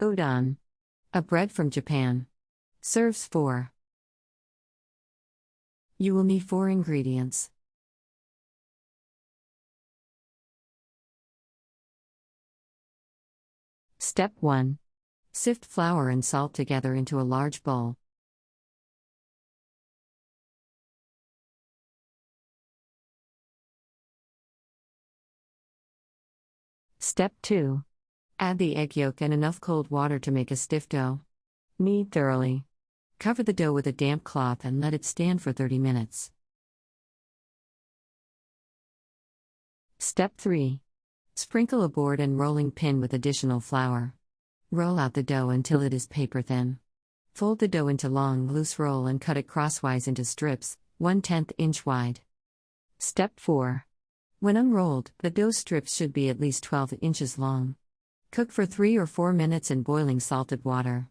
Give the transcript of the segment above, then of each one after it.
Udon. A bread from Japan. Serves 4. You will need 4 ingredients. Step 1. Sift flour and salt together into a large bowl. Step 2. Add the egg yolk and enough cold water to make a stiff dough. Knead thoroughly. Cover the dough with a damp cloth and let it stand for 30 minutes. Step 3. Sprinkle a board and rolling pin with additional flour. Roll out the dough until it is paper thin. Fold the dough into long, loose roll and cut it crosswise into strips, 1/10 inch wide. Step 4. When unrolled, the dough strips should be at least 12 inches long. Cook for 3 or 4 minutes in boiling salted water.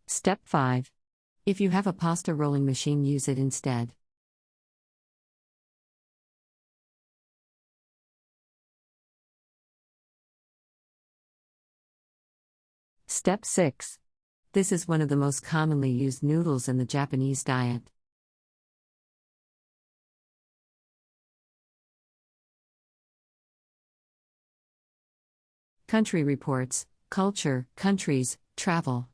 Step 5. If you have a pasta rolling machine, use it instead. Step 6. This is one of the most commonly used noodles in the Japanese diet. Country Reports, Culture, Countries, Travel.